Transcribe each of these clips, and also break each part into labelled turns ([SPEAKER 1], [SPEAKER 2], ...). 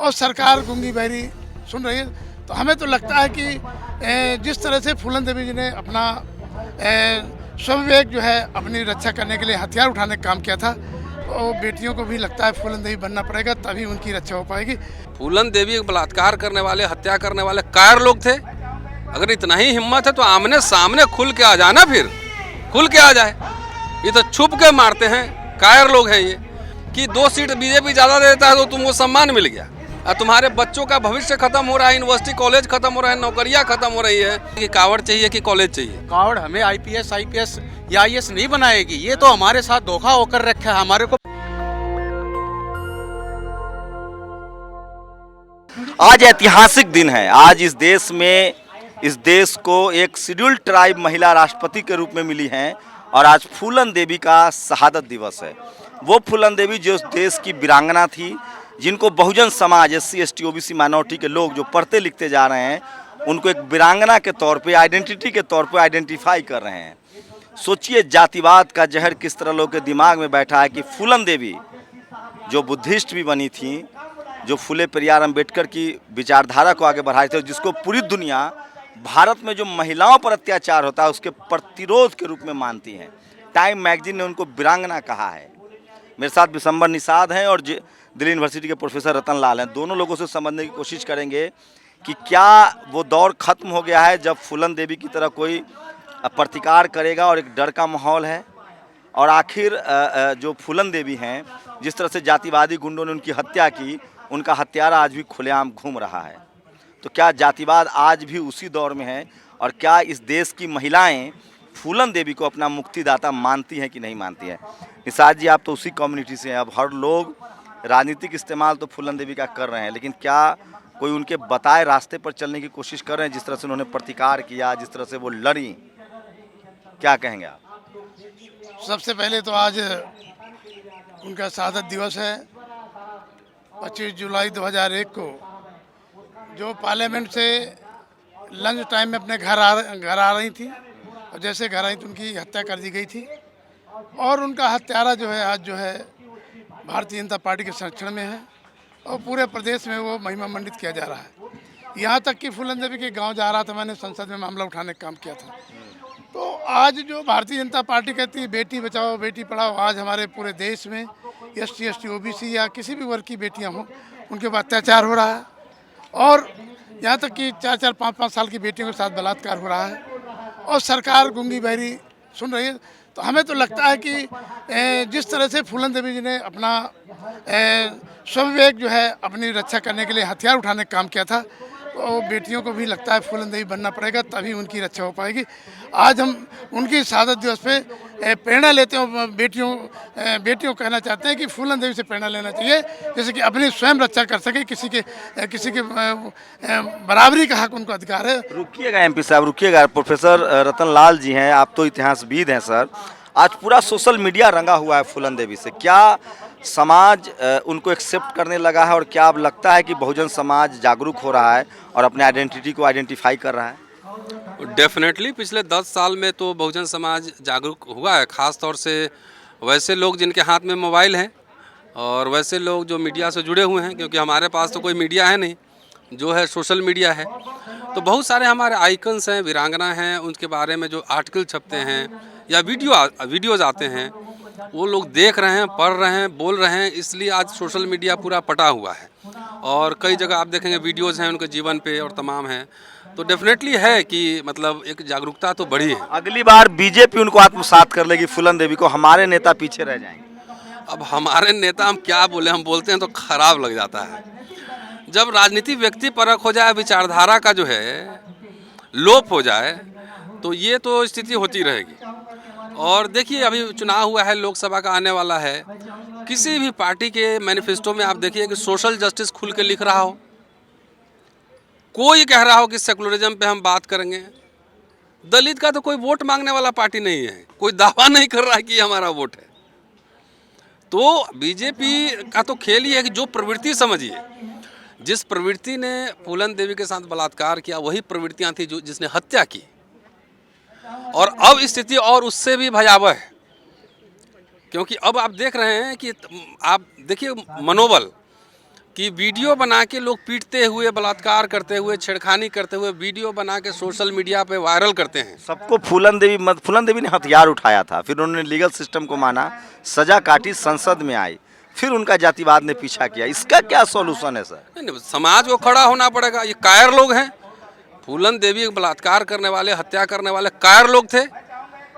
[SPEAKER 1] और सरकार गूंगी बहरी सुन रही है। तो हमें तो लगता है कि जिस तरह से फूलन देवी जी ने अपना स्वविवेक जो है अपनी रक्षा करने के लिए हथियार उठाने का काम किया था, तो बेटियों को भी लगता है फूलन देवी बनना पड़ेगा, तभी उनकी रक्षा हो पाएगी।
[SPEAKER 2] फूलन देवी बलात्कार करने वाले, हत्या करने वाले कायर लोग थे। अगर इतना ही हिम्मत है तो आमने सामने खुल के आ जाना, फिर खुल के आ जाए। ये तो छुप के मारते हैं, कायर लोग हैं ये। कि 2 सीट बीजेपी ज़्यादा देता है तो तुमको सम्मान मिल गया, और तुम्हारे बच्चों का भविष्य खत्म हो रहा है, यूनिवर्सिटी कॉलेज खत्म हो रहा है, नौकरियां खत्म हो रही है। कि कावड़ चाहिए कि कॉलेज चाहिए?
[SPEAKER 3] कावड़ हमें आईपीएस या आईएएस नहीं बनाएगी। ये तो हमारे साथ धोखा होकर रखा है हमारे को।
[SPEAKER 4] आज ऐतिहासिक दिन है। आज इस देश को एक शेड्यूल्ड ट्राइब महिला राष्ट्रपति के रूप में मिली हैं, और आज फूलन देवी का शहादत दिवस है। वो फूलन देवी जो देश की वीरांगना थी, जिनको Bahujan Samaj, SC ST OBC minority के लोग जो पढ़ते लिखते जा रहे हैं, उनको एक वीरांगना के तौर पे, आइडेंटिटी के तौर पे आइडेंटिफाई कर रहे हैं। सोचिए जातिवाद का जहर किस तरह लोगों के दिमाग में बैठा है कि फूलन देवी जो बुद्धिस्ट भी बनी थी, जो फुले पेरियार अम्बेडकर की विचारधारा को आगे बढ़ाए थे, जिसको पूरी दुनिया भारत में जो महिलाओं पर अत्याचार होता है उसके प्रतिरोध के रूप में मानती हैं। टाइम मैगजीन ने उनको वीरांगना कहा है। मेरे साथ विशंबर निषाद हैं और दिल्ली यूनिवर्सिटी के प्रोफेसर रतन लाल हैं। दोनों लोगों से समझने की कोशिश करेंगे कि क्या वो दौर खत्म हो गया है जब फूलन देवी की तरह कोई प्रतिकार करेगा और एक डर का माहौल है, और आखिर जो फूलन देवी हैं, जिस तरह से जातिवादी गुंडों ने उनकी हत्या की, उनका हत्यारा आज भी खुलेआम घूम रहा है। तो क्या जातिवाद आज भी उसी दौर में है, और क्या इस देश की महिलाएं फूलन देवी को अपना मुक्तिदाता मानती हैं कि नहीं मानती हैं? निषाद जी, आप तो उसी कम्युनिटी से हैं। अब हर लोग राजनीतिक इस्तेमाल तो फूलन देवी का कर रहे हैं, लेकिन क्या कोई उनके बताए रास्ते पर चलने की कोशिश कर रहे हैं? जिस तरह से उन्होंने प्रतिकार किया, जिस तरह से वो लड़ी, क्या कहेंगे आप?
[SPEAKER 1] सबसे पहले तो आज उनका शहादत दिवस है। 25 जुलाई 2001 को जो पार्लियामेंट से लंच टाइम में अपने घर आ रही थी, और जैसे घर आई तो उनकी हत्या कर दी गई थी। और उनका हत्यारा जो है आज जो है भारतीय जनता पार्टी के संरक्षण में है, और पूरे प्रदेश में वो महिमा मंडित किया जा रहा है। यहाँ तक कि फूलन देवी के गांव जा रहा था, मैंने संसद में मामला उठाने का काम किया था। तो आज जो भारतीय जनता पार्टी कहती है बेटी बचाओ बेटी पढ़ाओ, आज हमारे पूरे देश में SC ST OBC या किसी भी वर्ग की बेटियाँ हों, उनके ऊपर अत्याचार हो रहा है, और यहाँ तक कि 4-4, 5-5 साल की बेटियों के साथ बलात्कार हो रहा है, और सरकार गूंगी बहरी सुन रही है। तो हमें तो लगता है कि जिस तरह से फूलन देवी जी ने अपना स्वविवेक जो है अपनी रक्षा करने के लिए हथियार उठाने का काम किया था, तो बेटियों को भी लगता है फूलन देवी बनना पड़ेगा, तभी उनकी रक्षा हो पाएगी। आज हम उनकी शहादत दिवस पे प्रेरणा लेते हैं। बेटियों को कहना चाहते हैं कि फूलन देवी से प्रेरणा लेना चाहिए, जैसे कि अपनी स्वयं रक्षा कर सके। किसी के बराबरी का हक उनको अधिकार है।
[SPEAKER 4] रुकिएगा MP साहब, रुकिएगा। प्रोफेसर रतन लाल जी हैं, आप तो इतिहासविद हैं सर। आज पूरा सोशल मीडिया रंगा हुआ है फूलन देवी से। क्या समाज उनको एक्सेप्ट करने लगा है, और क्या अब लगता है कि बहुजन समाज जागरूक हो रहा है और अपने आइडेंटिटी को आइडेंटिफाई कर रहा है?
[SPEAKER 2] डेफिनेटली पिछले 10 साल में तो बहुजन समाज जागरूक हुआ है, ख़ास तौर से वैसे लोग जिनके हाथ में मोबाइल हैं, और वैसे लोग जो मीडिया से जुड़े हुए हैं, क्योंकि हमारे पास तो कोई मीडिया है नहीं, जो है सोशल मीडिया है। तो बहुत सारे हमारे आइकन्स हैं, वीरांगना हैं, उनके बारे में जो आर्टिकल छपते हैं या वीडियोज़ आते हैं, वो लोग देख रहे हैं, पढ़ रहे हैं, बोल रहे हैं। इसलिए आज सोशल मीडिया पूरा पटा हुआ है, और कई जगह आप देखेंगे वीडियोज़ हैं उनके जीवन पे और तमाम हैं। तो डेफिनेटली है कि मतलब एक जागरूकता तो बढ़ी है।
[SPEAKER 4] अगली बार बीजेपी उनको आत्मसात कर लेगी फूलन देवी को, हमारे नेता पीछे रह जाएंगे।
[SPEAKER 2] अब हमारे नेता हम क्या बोले, हम बोलते हैं तो खराब लग जाता है। जब राजनीति व्यक्ति परक हो जाए, विचारधारा का जो है लोप हो जाए, तो ये तो स्थिति होती रहेगी। और देखिए अभी चुनाव हुआ है, लोकसभा का आने वाला है, किसी भी पार्टी के मैनिफेस्टो में आप देखिए कि सोशल जस्टिस खुल के लिख रहा हो, कोई कह रहा हो कि सेकुलरिज्म पे हम बात करेंगे। दलित का तो कोई वोट मांगने वाला पार्टी नहीं है, कोई दावा नहीं कर रहा है कि हमारा वोट है। तो बीजेपी का तो खेल ही है कि जो प्रवृत्ति समझिए, जिस प्रवृत्ति ने फूलन देवी के साथ बलात्कार किया, वही प्रवृत्तियां थी जो जिसने हत्या की। और अब स्थिति और उससे भी भयावह है, क्योंकि अब आप देख रहे हैं कि आप देखिए मनोबल, कि वीडियो बना के लोग पीटते हुए, बलात्कार करते हुए, छेड़खानी करते हुए वीडियो बना के सोशल मीडिया पे वायरल करते हैं।
[SPEAKER 4] सबको फूलन देवी ने हथियार उठाया था, फिर उन्होंने लीगल सिस्टम को माना, सजा काटी, संसद में आई, फिर उनका जातिवाद ने पीछा किया। इसका क्या सॉल्यूशन है सर?
[SPEAKER 2] नहीं, समाज को खड़ा होना पड़ेगा। ये कायर लोग हैं। फूलन देवी बलात्कार करने वाले, हत्या करने वाले कायर लोग थे।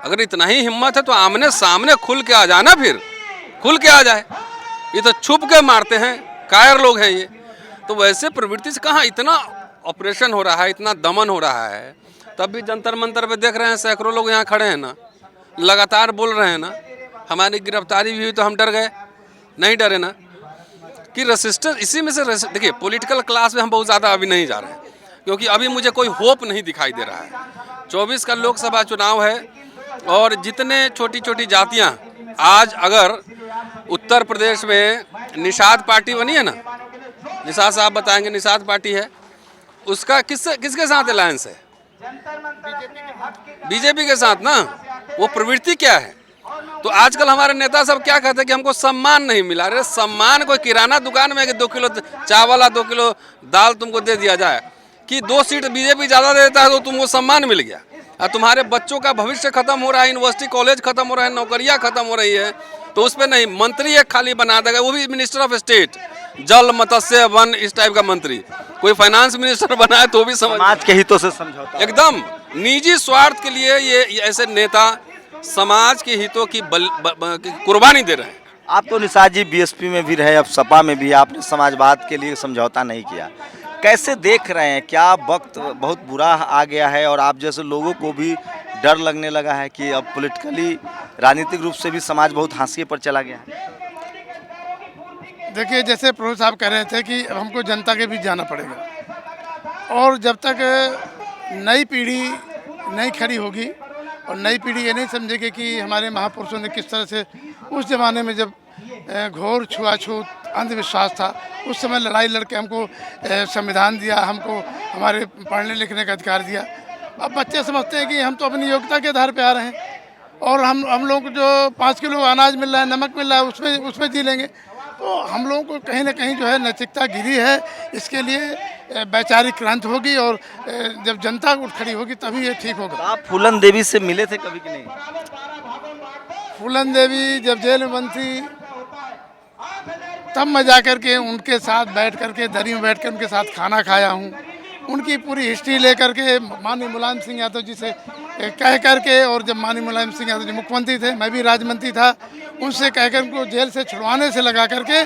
[SPEAKER 2] अगर इतना ही हिम्मत है तो आमने सामने खुल के आ जाना, फिर खुल के आ जाए। ये तो छुप के मारते हैं, कायर लोग हैं ये। तो वैसे प्रवृत्ति से कहाँ इतना ऑपरेशन हो रहा है, इतना दमन हो रहा है। तब भी जंतर मंतर पे देख रहे हैं, सैकड़ों लोग यहाँ खड़े हैं ना, लगातार बोल रहे हैं ना। हमारी गिरफ्तारी भी हुई तो हम डर गए, नहीं डरे ना कि रेसिस्टेंस। इसी में से देखिए, पॉलिटिकल क्लास में हम बहुत ज़्यादा अभी नहीं जा रहे हैं, क्योंकि अभी मुझे कोई होप नहीं दिखाई दे रहा है। 24 का लोकसभा चुनाव है और जितने छोटी छोटी जातियां आज, अगर उत्तर प्रदेश में निषाद पार्टी बनी है ना, निषाद साहब बताएंगे, निषाद पार्टी है, उसका किसके साथ अलायंस है? बीजेपी के साथ ना। वो प्रवृत्ति क्या है? तो आजकल हमारे नेता सब क्या कहते हैं कि हमको सम्मान नहीं मिला। अरे सम्मान कोई किराना दुकान में कि 2 किलो चावल या 2 किलो दाल तुमको दे दिया जाए, कि 2 सीट बीजेपी ज़्यादा देता है तो तुमको सम्मान मिल गया। और तुम्हारे बच्चों का भविष्य खत्म हो रहा है, यूनिवर्सिटी कॉलेज खत्म हो रहा है, नौकरियां खत्म हो रही है, तो उस पर नहीं, मंत्री एक खाली बना देगा, वो भी मिनिस्टर ऑफ स्टेट, जल, मत्स्य, वन, इस टाइप का मंत्री। कोई फाइनेंस मिनिस्टर बना है तो भी
[SPEAKER 4] समाज के हितों से समझौता,
[SPEAKER 2] एकदम निजी स्वार्थ के लिए ये ऐसे नेता समाज के हितों की कुर्बानी दे रहे हैं।
[SPEAKER 4] आप तो निषाद जी बीएसपी में भी रहे, अब सपा में भी, आपने समाजवाद के लिए समझौता नहीं किया। कैसे देख रहे हैं? क्या वक्त बहुत बुरा आ गया है और आप जैसे लोगों को भी डर लगने लगा है कि अब पॉलिटिकली, राजनीतिक रूप से भी समाज बहुत हाशिए पर चला गया है?
[SPEAKER 1] देखिए, जैसे प्रभु साहब कह रहे थे कि अब हमको जनता के बीच जाना पड़ेगा, और जब तक नई पीढ़ी नहीं खड़ी होगी और नई पीढ़ी ये नहीं समझेगी कि हमारे महापुरुषों ने किस तरह से उस ज़माने में, जब घोर छुआछूत अंधविश्वास था, उस समय लड़ाई लड़के हमको संविधान दिया, हमको हमारे पढ़ने लिखने का अधिकार दिया। अब बच्चे समझते हैं कि हम तो अपनी योग्यता के आधार पे आ रहे हैं, और हम लोग को जो 5 किलो अनाज मिल रहा है, नमक मिल रहा है, उसमें जी लेंगे। तो हम लोगों को कहीं ना कहीं जो है नैतिकता गिरी है। इसके लिए वैचारिक क्रांति होगी, और जब जनता उठ खड़ी होगी तभी ये ठीक होगा।
[SPEAKER 4] आप फूलन देवी से मिले थे कभी कि नहीं?
[SPEAKER 1] फूलन देवी जब जेल में बंद थी तब मैं जा कर के उनके साथ बैठ कर के, दरी में बैठ कर उनके साथ खाना खाया हूँ। उनकी पूरी हिस्ट्री लेकर के माननीय मुलायम सिंह यादव जी से कह कर के, और जब माननीय मुलायम सिंह यादव जी मुख्यमंत्री थे, मैं भी राज्य था, उनसे कहकर उनको जेल से छुड़वाने से लगा करके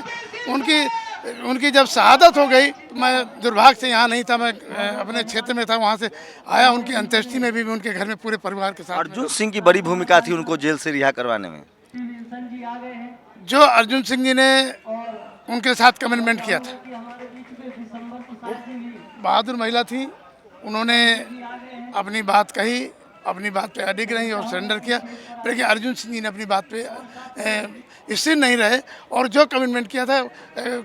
[SPEAKER 1] उनकी जब शहादत हो गई, तो मैं दुर्भाग्य से यहाँ नहीं था, मैं अपने क्षेत्र में था, वहाँ से आया। उनकी अंत्येष्टि में भी उनके घर में पूरे परिवार के साथ।
[SPEAKER 4] अर्जुन सिंह की बड़ी भूमिका थी उनको जेल से रिहा करवाने में।
[SPEAKER 1] जो अर्जुन सिंह जी ने उनके साथ कमिटमेंट किया था, बहादुर महिला थी, उन्होंने अपनी बात कही, अपनी बात पे अडिग रही और सरेंडर किया। लेकिन अर्जुन सिंह जी ने अपनी बात पे स्थिर नहीं रहे, और जो कमिटमेंट किया था,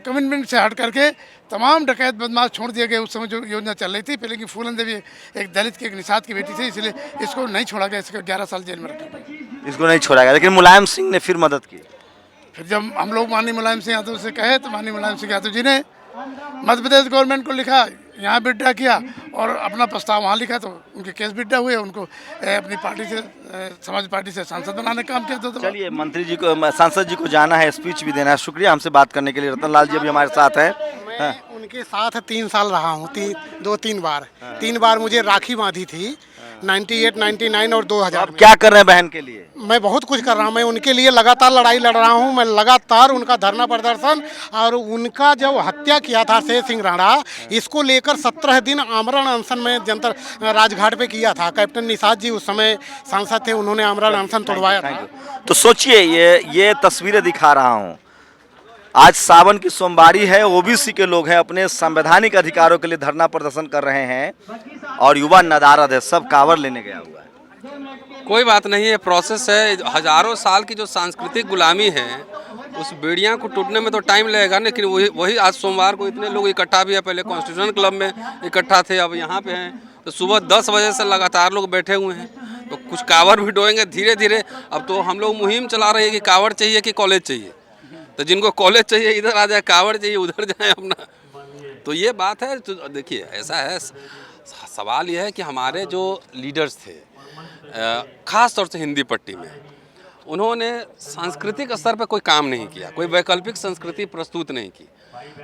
[SPEAKER 1] कमिटमेंट से हट करके तमाम डकैत बदमाश छोड़ दिए गए। उस समय जो योजना चल रही थी, लेकिन फूलन देवी एक दलित की, एक निषाद की बेटी थी, इसलिए इसको नहीं छोड़ा गया। इसको 11 साल जेल में रखा गया।
[SPEAKER 4] इसको नहीं छोड़ा गया, लेकिन मुलायम सिंह ने फिर मदद की।
[SPEAKER 1] फिर जब हम लोग माननीय मुलायम सिंह यादव से कहे, तो माननीय मुलायम सिंह यादव जी ने मध्य प्रदेश गवर्नमेंट को लिखा, यहाँ विड्रा किया, और अपना प्रस्ताव वहाँ लिखा, तो उनके केस विड्रा हुए। उनको अपनी पार्टी से, समाज पार्टी से सांसद बनाने का काम किया। तो
[SPEAKER 4] चलिए, मंत्री जी को, सांसद जी को जाना है, स्पीच भी देना है। शुक्रिया हमसे बात करने के लिए। रतन लाल जी अभी हमारे साथ है।
[SPEAKER 5] मैं उनके साथ 3 साल रहा हूँ, 2-3 बार। 3 बार मुझे राखी बांधी थी, 98, 99 और 2000 में।
[SPEAKER 4] क्या कर रहे हैं बहन के लिए?
[SPEAKER 5] मैं बहुत कुछ कर रहा हूँ। मैं उनके लिए लगातार लड़ाई लड़ रहा हूँ। मैं लगातार उनका धरना प्रदर्शन, और उनका जब हत्या किया था शेर सिंह राणा, इसको लेकर 17 दिन आमरण अनशन में जंतर राजघाट पे किया था। कैप्टन निषाद जी उस समय सांसद थे, उन्होंने आमरण अनशन तोड़वाया था।
[SPEAKER 4] तो सोचिए, ये तस्वीरें दिखा रहा हूँ। आज सावन की सोमवारी है, ओबीसी के लोग हैं, अपने संवैधानिक अधिकारों के लिए धरना प्रदर्शन कर रहे हैं, और युवा नदारद है, सब कांवर लेने गया हुआ है।
[SPEAKER 2] कोई बात नहीं है, प्रोसेस है। हजारों साल की जो सांस्कृतिक गुलामी है, उस बेड़ियाँ को टूटने में तो टाइम लगेगा, लेकिन वही आज सोमवार को इतने लोग इकट्ठा भी है। पहले कॉन्स्टिट्यूशन क्लब में इकट्ठा थे, अब यहाँ पे हैं। तो सुबह 10 बजे से लगातार लोग बैठे हुए हैं, तो कुछ कांवर भी डोएंगे धीरे धीरे। अब तो हम लोग मुहिम चला रहे हैं कि कांवर चाहिए कि कॉलेज चाहिए। तो जिनको कॉलेज चाहिए इधर आ जाए, कावड़ चाहिए उधर जाए अपना। तो ये बात है। तो देखिए ऐसा है, सवाल यह है कि हमारे जो लीडर्स थे ख़ास तौर से हिंदी पट्टी में, उन्होंने सांस्कृतिक स्तर पर कोई काम नहीं किया, कोई वैकल्पिक संस्कृति प्रस्तुत नहीं की।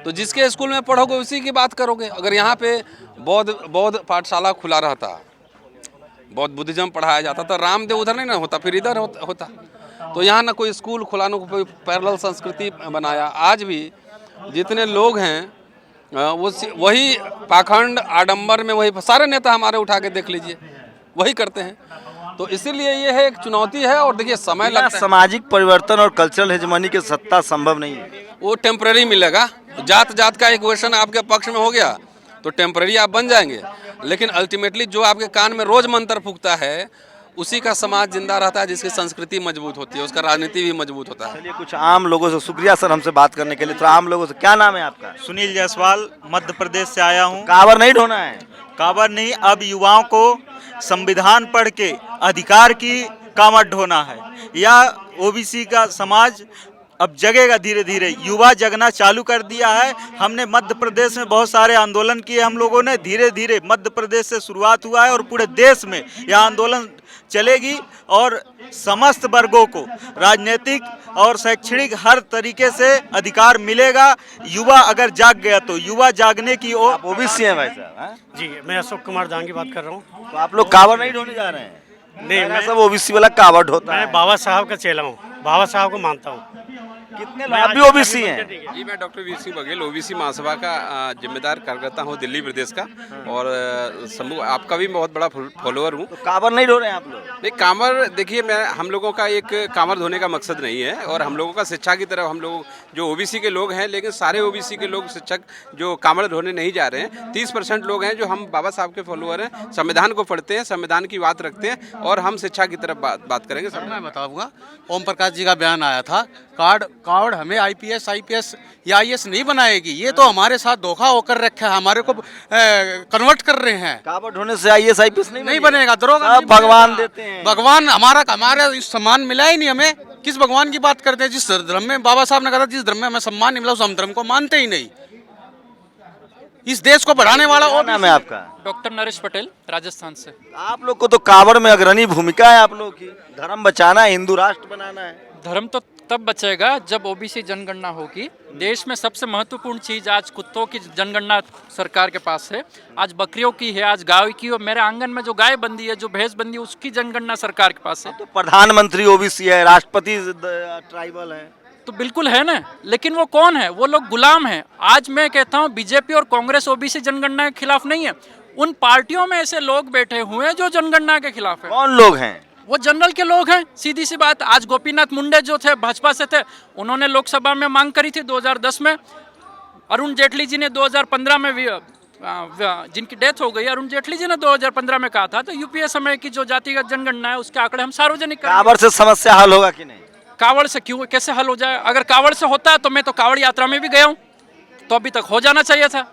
[SPEAKER 2] तो जिसके स्कूल में पढ़ोगे उसी की बात करोगे। अगर यहाँ पे बौद्ध पाठशाला खुला रहता, बौद्ध बुद्धिज्म पढ़ाया जाता, तो रामदेव उधर नहीं ना होता, फिर इधर होता। तो यहाँ ना कोई स्कूल खुला, ना कोई पैरेलल संस्कृति बनाया। आज भी जितने लोग हैं वो वही पाखंड आडंबर में, वही सारे नेता हमारे उठा के देख लीजिए, वही करते हैं। तो इसीलिए ये है एक चुनौती है। और देखिए समय लगता है।
[SPEAKER 4] सामाजिक परिवर्तन और कल्चरल हेजमनी की सत्ता संभव नहीं है,
[SPEAKER 2] वो टेम्परेरी मिलेगा। जात का इक्वेशन आपके पक्ष में हो गया तो टेम्परेरी आप बन जाएंगे, लेकिन अल्टीमेटली जो आपके कान में रोज मंत्र फूकता है उसी का समाज जिंदा रहता है, जिसकी संस्कृति मजबूत होती है, उसका राजनीति भी मजबूत होता है।
[SPEAKER 4] चलिए कुछ आम लोगों से, शुक्रिया सर हमसे बात करने के लिए। तो आम लोगों से, क्या नाम है आपका?
[SPEAKER 6] सुनील जायसवाल, मध्य प्रदेश से आया हूँ।
[SPEAKER 4] कांवर नहीं ढोना है?
[SPEAKER 6] कांवर नहीं, अब युवाओं को संविधान पढ़ के अधिकार की कांवर ढोना है। या ओबीसी का समाज अब जगेगा धीरे धीरे, युवा जगना चालू कर दिया है। हमने मध्य प्रदेश में बहुत सारे आंदोलन किए हम लोगों ने, धीरे धीरे मध्य प्रदेश से शुरुआत हुआ है और पूरे देश में यह आंदोलन चलेगी और समस्त वर्गों को राजनीतिक और शैक्षणिक हर तरीके से अधिकार मिलेगा। युवा अगर जाग गया तो युवा जागने की ओर।
[SPEAKER 4] ओबीसी हैं भाई साहब? हाँ?
[SPEAKER 7] जी, मैं अशोक कुमार जहांगी बात कर रहा हूँ।
[SPEAKER 4] तो आप लोग कांवर नहीं ढोने जा रहे हैं?
[SPEAKER 7] नहीं, मैं
[SPEAKER 4] सब ओबीसी वाला कांवर ढोता है।
[SPEAKER 7] मैं बाबा साहब का चेला हूँ, बाबा साहब को मानता हूँ।
[SPEAKER 4] कितने लोग? आप भी ओबीसी हैं?
[SPEAKER 8] जी, मैं डॉक्टर वीसी बघेल ओबीसी महासभा का जिम्मेदार कार्यकर्ता हूँ दिल्ली प्रदेश का, और समूह आपका भी बहुत बड़ा फॉलोअर हूँ।
[SPEAKER 4] तो कांवर नहीं ढो रहे हैं आप लोग?
[SPEAKER 8] नहीं, कांवर देखिए, मैं हम लोगों का एक कांवर धोने का मकसद नहीं है, और हम लोगों का शिक्षा की तरफ हम लोग जो ओबीसी के लोग हैं, लेकिन सारे ओबीसी के लोग शिक्षक जो कांवर धोने नहीं जा रहे हैं। 30% लोग हैं जो हम बाबा साहब के फॉलोअर हैं, संविधान को पढ़ते हैं, संविधान की बात रखते हैं, और हम शिक्षा की तरफ बात करेंगे।
[SPEAKER 3] मैं बताऊंगा, ओम प्रकाश जी का बयान आया था, कावड़ हमें आईपीएस या आईएएस नहीं बनाएगी। ये तो हमारे साथ धोखा होकर रखा है, हमारे को कन्वर्ट कर रहे हैं।
[SPEAKER 4] कांवर ढोने से आईएएस आईपीएस नहीं
[SPEAKER 3] बनेगा। दरोगा
[SPEAKER 4] सब भगवान देते हैं।
[SPEAKER 3] भगवान हमारा इस सम्मान मिला ही नहीं हमें। किस भगवान की बात करते हैं? जिस धर्म में बाबा साहब ने कहा था, जिस धर्म में हमें सम्मान नहीं मिला उस हम धर्म को मानते ही नहीं। इस देश को बढ़ाने वाला और
[SPEAKER 4] नाम है आपका?
[SPEAKER 9] डॉक्टर नरेश पटेल, राजस्थान से।
[SPEAKER 4] आप लोग को तो कांवड़ में अग्रणी भूमिका है आप लोगों की। धर्म बचाना है, हिंदू राष्ट्र बनाना है।
[SPEAKER 9] धर्म तो तब बचेगा जब ओबीसी जनगणना होगी। देश में सबसे महत्वपूर्ण चीज आज कुत्तों की जनगणना सरकार के पास है, आज बकरियों की है, आज गाय की, और मेरे आंगन में जो गाय बंदी है, जो भैंस बंदी है, उसकी जनगणना सरकार के पास है।
[SPEAKER 4] तो प्रधानमंत्री ओबीसी है, राष्ट्रपति ट्राइबल है,
[SPEAKER 9] तो बिल्कुल है ना, लेकिन वो कौन है? वो लोग गुलाम हैं। आज मैं कहता हूँ बीजेपी और कांग्रेस ओबीसी जनगणना के खिलाफ नहीं है, उन पार्टियों में ऐसे लोग बैठे हुए हैं जो जनगणना के खिलाफ है।
[SPEAKER 4] कौन लोग हैं?
[SPEAKER 9] वो जनरल के लोग हैं, सीधी सी बात। आज गोपीनाथ मुंडे जो थे भाजपा से थे, उन्होंने लोकसभा में मांग करी थी 2010 में। अरुण जेटली जी ने 2015 में जिनकी डेथ हो गई, अरुण जेटली जी ने 2015 में कहा था, तो यूपीए समय की जो जातिगत जनगणना है उसके आंकड़े हम सार्वजनिक करेंगे।
[SPEAKER 4] कांवड़ से समस्या हल होगा कि नहीं?
[SPEAKER 9] कांवड़ से क्यों, कैसे हल हो जाए? अगर कांवड़ से होता तो मैं तो कांवड़ यात्रा में भी गया हूँ, तो अभी तक हो जाना चाहिए था।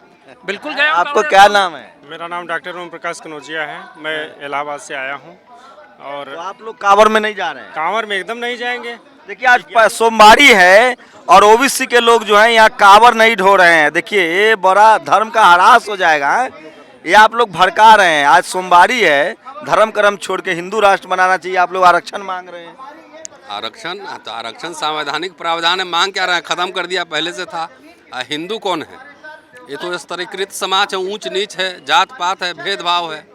[SPEAKER 9] बिल्कुल गया।
[SPEAKER 4] आपको क्या नाम है?
[SPEAKER 7] मेरा नाम डॉक्टर ओम प्रकाश कनौजिया है, मैं इलाहाबाद से आया हूँ। और
[SPEAKER 4] तो आप लोग कांवड़ में नहीं जा रहे हैं?
[SPEAKER 7] कांवर में एकदम नहीं जाएंगे।
[SPEAKER 4] देखिए आज सोमवारी है और ओबीसी के लोग जो हैं यहाँ कांवड़ नहीं ढो रहे हैं। देखिए ये बड़ा धर्म का ह्रास हो जाएगा। ये आप लोग भड़का रहे हैं। आज सोमवारी है, धर्म कर्म छोड़ के हिंदू राष्ट्र बनाना चाहिए। आप लोग आरक्षण मांग रहे हैं।
[SPEAKER 2] आरक्षण तो आरक्षण संवैधानिक प्रावधान है, मांग क्या रहे हैं? खत्म कर दिया, पहले से था। हिंदू कौन है? ये तो स्तरीकृत समाज है, ऊंच नीच है, जात पात है, भेदभाव है।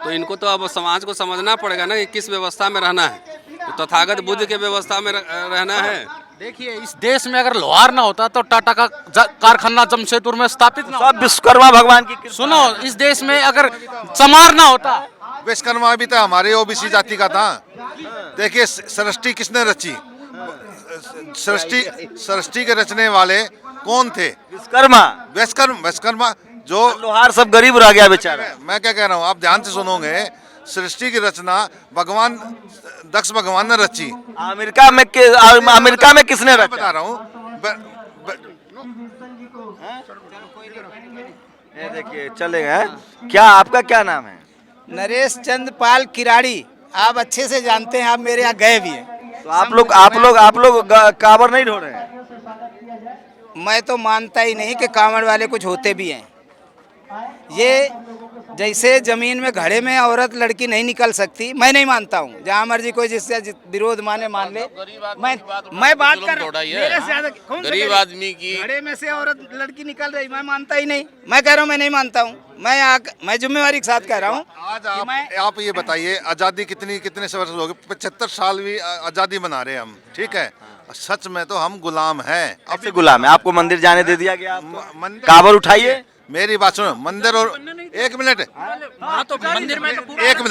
[SPEAKER 2] तो इनको तो अब समाज को समझना पड़ेगा ना कि किस व्यवस्था में रहना है। तो तथागत बुद्ध के व्यवस्था में रहना है।
[SPEAKER 3] देखिए इस देश में अगर लोहार ना होता तो टाटा का कारखाना जमशेदपुर में स्थापित ना होता।
[SPEAKER 4] सब विश्वकर्मा भगवान की कृपा।
[SPEAKER 3] सुनो, इस देश में अगर चमार ना होता।
[SPEAKER 10] विश्वकर्मा भी तो हमारे ओबीसी जाति का था। देखिए सृष्टि किसने रची? सृष्टि के रचने वाले कौन थे? विश्वकर्मा जो
[SPEAKER 4] लोहार सब गरीब रह गया बेचारा।
[SPEAKER 10] मैं क्या कह रहा हूँ, आप ध्यान से सुनोगे। सृष्टि की रचना भगवान दक्ष भगवान ने रची।
[SPEAKER 4] अमेरिका में किसने रचा?
[SPEAKER 10] बता रहा हूँ।
[SPEAKER 4] ये देखिए चले गए। क्या आपका क्या नाम है?
[SPEAKER 11] नरेश चंद पाल किराड़ी। आप अच्छे से जानते हैं, आप मेरे यहाँ गए भी हैं।
[SPEAKER 4] तो आप लोग कांवड़ नहीं ढो रहे हैं?
[SPEAKER 11] मैं तो मानता ही नहीं कि कांवड़ वाले कुछ होते भी हैं। ये जैसे जमीन में घड़े में औरत लड़की नहीं निकल सकती, मैं नहीं मानता हूँ। जहाँ मर्जी कोई जिससे विरोध मान ले। मैं बात कर मेरे से ज्यादा कौन सा
[SPEAKER 12] गरीब आदमी की
[SPEAKER 11] घड़े में से औरत लड़की निकल रही, मैं मानता ही नहीं। मैं कह रहा हूँ मैं नहीं मानता हूँ। मैं जिम्मेवारी के साथ कह रहा हूँ।
[SPEAKER 10] आज आप ये बताइए, आज़ादी कितने से वर्ष हो गए? 75 साल भी आज़ादी मना रहे हैं हम, ठीक है। सच में तो हम गुलाम हैं।
[SPEAKER 4] आपसे गुलाम है, आपको मंदिर जाने दे दिया गया?
[SPEAKER 10] मंदिर
[SPEAKER 4] कांवर उठाइए,
[SPEAKER 10] मेरी बात सुनो। मंदिर और एक मिनट
[SPEAKER 9] मंदिर में तो
[SPEAKER 10] एक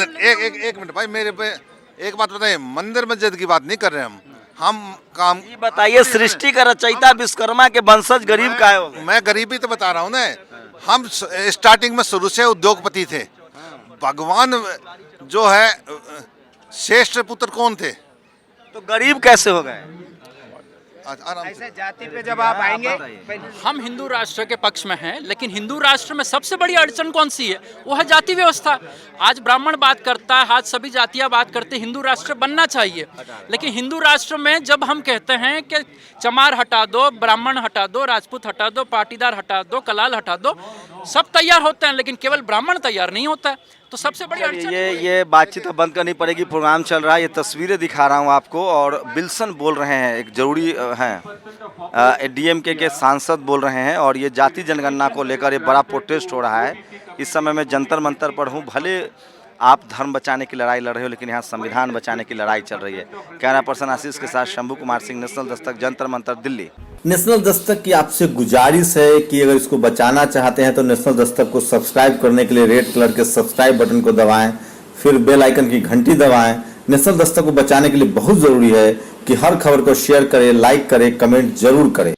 [SPEAKER 10] मिनट भाई, मेरे पे एक बात बताइए, मंदिर मस्जिद की बात नहीं कर रहे हम काम।
[SPEAKER 4] ये बताइए, सृष्टि का रचयिता विश्वकर्मा के वंशज गरीब का है?
[SPEAKER 10] मैं गरीबी तो बता रहा हूँ ना। हम स्टार्टिंग में शुरू से उद्योगपति थे। भगवान जो है श्रेष्ठ पुत्र कौन थे?
[SPEAKER 4] तो गरीब कैसे हो गए?
[SPEAKER 11] ऐसे जाति पे जब आप आएंगे,
[SPEAKER 9] हम हिंदू राष्ट्र के पक्ष में हैं, लेकिन हिंदू राष्ट्र में सबसे बड़ी अड़चन कौन सी है? वो है जाति व्यवस्था। आज ब्राह्मण बात करता है, आज सभी जातियां बात करते हैं हिंदू राष्ट्र बनना चाहिए, लेकिन हिंदू राष्ट्र में जब हम कहते हैं कि चमार हटा दो, ब्राह्मण हटा दो, राजपूत हटा दो, पाटीदार हटा दो, कलाल हटा दो, सब तैयार होते हैं, लेकिन केवल ब्राह्मण तैयार नहीं होता है। तो सबसे बड़ी अड़चन
[SPEAKER 4] ये बातचीत अब बंद करनी पड़ेगी, प्रोग्राम चल रहा है। ये तस्वीरें दिखा रहा हूँ आपको, और विल्सन बोल रहे हैं, एक जरूरी हैं, डीएमके के सांसद बोल रहे हैं, और ये जाति जनगणना को लेकर ये बड़ा प्रोटेस्ट हो रहा है। इस समय मैं जंतर मंतर पर हूँ। भले आप धर्म बचाने की लड़ाई लड़ रहे हो, लेकिन यहाँ संविधान बचाने की लड़ाई चल रही है। कैमरा पर्सन आशीष के साथ शंभू कुमार सिंह, नेशनल दस्तक, जंतर मंतर, दिल्ली।
[SPEAKER 13] नेशनल दस्तक की आपसे गुजारिश है कि अगर इसको बचाना चाहते हैं तो नेशनल दस्तक को सब्सक्राइब करने के लिए रेड कलर के सब्सक्राइब बटन को दबाएं, फिर बेल आइकन की घंटी दबाएं। नेशनल दस्तक को बचाने के लिए बहुत जरूरी है कि हर खबर को शेयर करें, लाइक करें, कमेंट जरूर करें।